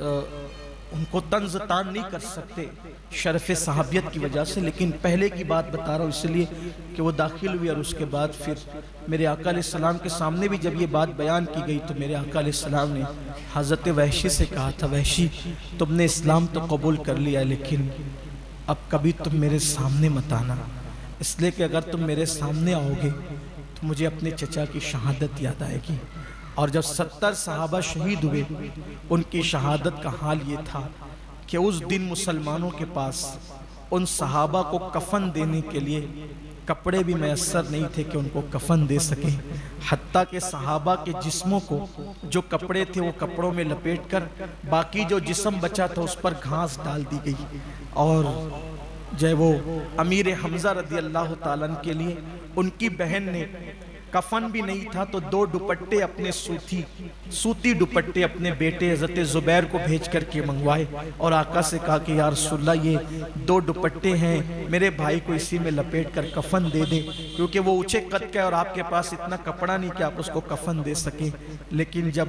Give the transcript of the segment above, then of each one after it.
ان کو طنز تان نہیں کر سکتے شرف صحابیت کی وجہ سے، لیکن پہلے کی بات بتا رہا ہوں اس لیے کہ وہ داخل ہوئی، اور اس کے بعد پھر میرے آقا علیہ السلام کے سامنے بھی جب یہ بات بیان کی گئی تو میرے آقا علیہ السلام نے حضرت وحشی سے کہا تھا، وحشی تم نے اسلام تو قبول کر لیا لیکن اب کبھی تم میرے سامنے مت آنا، اس لیے کہ اگر تم میرے سامنے آؤ گے تو مجھے اپنے چچا کی شہادت یاد آئے گی۔ اور جب 70 صحابہ شہید ہوئے، ان کی شہادت کا حال یہ تھا کہ اس دن مسلمانوں کے پاس ان صحابہ کو کفن دینے کے لیے کپڑے بھی میسر نہیں تھے کہ ان کو کفن دے سکیں، حتیٰ کہ صحابہ کے جسموں کو جو کپڑے تھے وہ کپڑوں میں لپیٹ کر باقی جو جسم بچا تھا اس پر گھاس ڈال دی گئی، اور جب وہ امیر حمزہ رضی اللہ تعالیٰ عنہ کے لیے ان کی بہن نے کفن بھی نہیں تھا تو 2 دوپٹے اپنے سوتی دوپٹے اپنے بیٹے حضرت زبیر کو بھیج کر کے منگوائے، اور آقا سے کہا کہ یا رسول اللہ یہ 2 دوپٹے ہیں، میرے بھائی کو اسی میں لپیٹ کر کفن دے دیں، کیونکہ وہ اونچے قد کا ہے اور آپ کے پاس اتنا کپڑا نہیں کہ آپ اس کو کفن دے سکیں۔ لیکن جب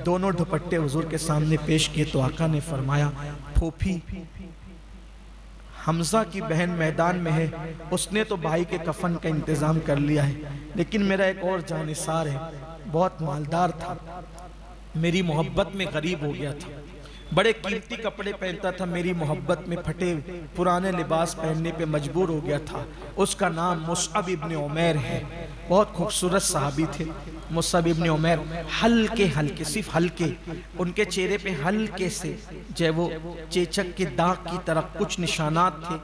دونوں دوپٹے حضور کے سامنے پیش کیے تو آقا نے فرمایا، پھوپھی حمزہ کی بہن میدان میں ہے، اس نے تو بھائی کے کفن کا انتظام کر لیا ہے، لیکن میرا ایک اور جانثار ہے، بہت مالدار تھا، میری محبت میں غریب ہو گیا تھا، بڑے قیمتی کپڑے پہنتا تھا، میری محبت میں پھٹے پرانے لباس پہننے پہ مجبور ہو گیا تھا، اس کا نام مصعب ابن عمیر ہے، بہت خوبصورت صحابی تھے مصعب ابن عمیر، ہلکے صرف ہلکے، ان کے چہرے پہ ہلکے سے جب وہ چیچک کے داغ کی طرح کچھ نشانات تھے،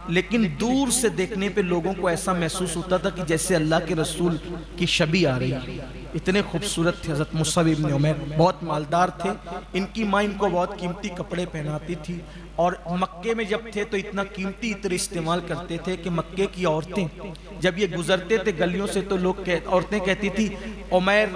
لیکن دور سے دیکھنے پہ لوگوں کو ایسا محسوس ہوتا تھا کہ جیسے اللہ کے رسول کی شبیہ آ رہی ہے، اتنے خوبصورت تھے حضرت مصعب ابن عمیر، بہت مالدار تھے، ان کی ماں ان کو بہت قیمتی کپڑے پہناتی تھی، اور مکے میں جب تھے تو اتنا قیمتی عطر استعمال کرتے تھے کہ مکے کی عورتیں جب یہ گزرتے تھے گلیوں سے تو عورتیں کہتی تھی عمیر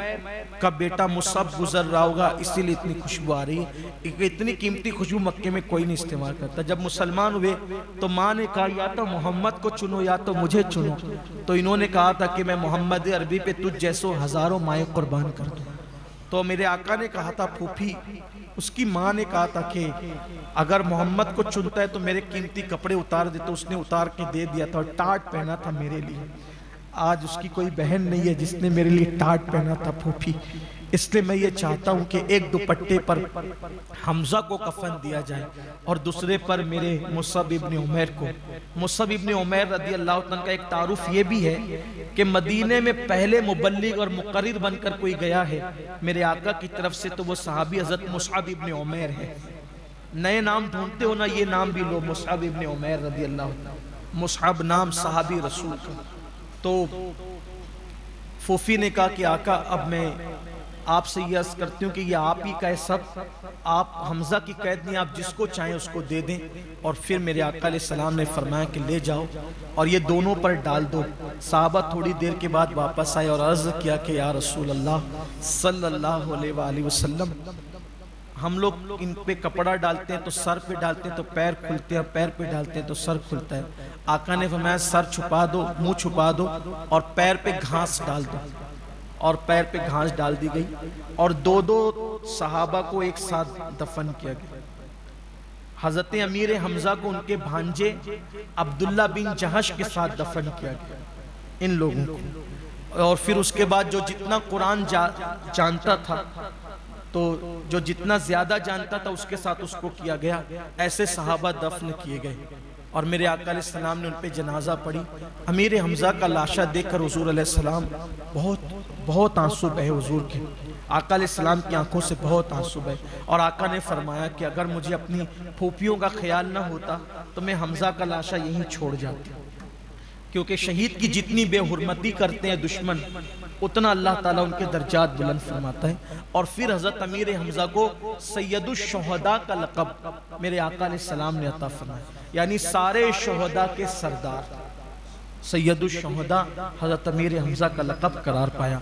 کا بیٹا مصعب گزر رہا ہوگا اسی لیے اتنی خوشبو آ رہی ہے، اتنی قیمتی خوشبو مکے میں کوئی نہیں استعمال کرتا۔ جب مسلمان ہوئے تو ماں نے کہا یا تو محمد کو چنو یا تو مجھے چنو، تو انہوں نے کہا تھا کہ میں محمد عربی پہ تجھ جیسو ہزاروں مائیں قربان کر دوں۔ تو میرے آقا نے کہا تھا پھوپھی، اس کی ماں نے کہا تھا کہ اگر محمد کو چنتا ہے تو میرے قیمتی کپڑے اتار دے، تو اس نے اتار کے دے دیا تھا، اور ٹاٹ پہنا تھا میرے لیے۔ آج اس کی کوئی بہن نہیں ہے جس نے میرے لیے ٹاٹ پہنا تھا پھوپھی، اس لیے میں یہ چاہتا ہوں کہ ایک دوپٹے پر حمزہ کو کفن دیا جائے اور دوسرے پر میرے مصعب ابن عمیر کو۔ مصعب ابن عمیر رضی اللہ عنہ کا ایک تعارف یہ بھی ہے کہ مدینے میں پہلے مبلغ اور مقرر بن کر کوئی گیا ہے میرے آقا کی طرف سے تو وہ صحابی حضرت مصعب ابن عمیر ہے۔ نئے نام ڈھونڈتے ہو نا، یہ نام بھی لو، مصعب ابن عمیر رضی اللہ عنہ، مصعب نام صحابی رسول کا۔ تو فوفی نے کہا کہ آقا اب میں آپ سے یہ عرض کرتی ہوں کہ یہ آپ ہی کا ہے سب، آپ حمزہ کی قید نہیں، آپ جس کو چاہیں اس کو دے دیں۔ اور پھر میرے آقا علیہ السلام نے فرمایا کہ لے جاؤ اور یہ دونوں پر ڈال دو۔ صحابہ تھوڑی دیر کے بعد واپس آئے اور عرض کیا کہ یا رسول اللہ صلی اللہ علیہ وآلہ وسلم، ہم لوگ ان پہ کپڑا ڈالتے ہیں تو سر پہ ڈالتے ہیں تو پیر کھلتے ہیں، پیر پہ ڈالتے ہیں تو سر کھلتا ہے۔ آقا نے فرمایا سر چھپا دو، منہ چھپا دو اور پیر پہ گھاس ڈال دو، اور پیر پہ گھاس ڈال دی گئی، اور دو صحابہ کو ایک ساتھ دفن کیا گیا۔ حضرت امیر حمزہ کو ان کے بھانجے عبداللہ بن جہش کے ساتھ دفن کیا گیا ان لوگوں کو۔ اور پھر اس کے بعد جو جتنا قرآن جانتا تھا تو جو جتنا زیادہ جانتا تھا اس کے ساتھ اس کو کیا گیا، ایسے صحابہ دفن کیے گئے۔ اور میرے آقا علیہ السلام نے ان پہ جنازہ پڑھی۔ امیر حمزہ کا لاشا دیکھ کر حضور علیہ السلام بہت آنسو بہے حضور کے، آقا علیہ السلام کی آنکھوں سے بہت آنسو بہے، اور آقا نے فرمایا کہ اگر مجھے اپنی پھوپھیوں کا خیال نہ ہوتا تو میں حمزہ کا لاشا یہیں چھوڑ جاتا، کیونکہ شہید کی جتنی بے حرمتی کرتے ہیں دشمن اتنا اللہ تعالیٰ ان کے درجات بلند فرماتا ہے۔ اور پھر حضرت امیر حمزہ کو سید الشہداء کا لقب میرے آقا علیہ السلام نے عطا فرمایا، یعنی سارے شہداء کے سردار، سید الشہداء حضرت امیر حمزہ کا لقب قرار پایا۔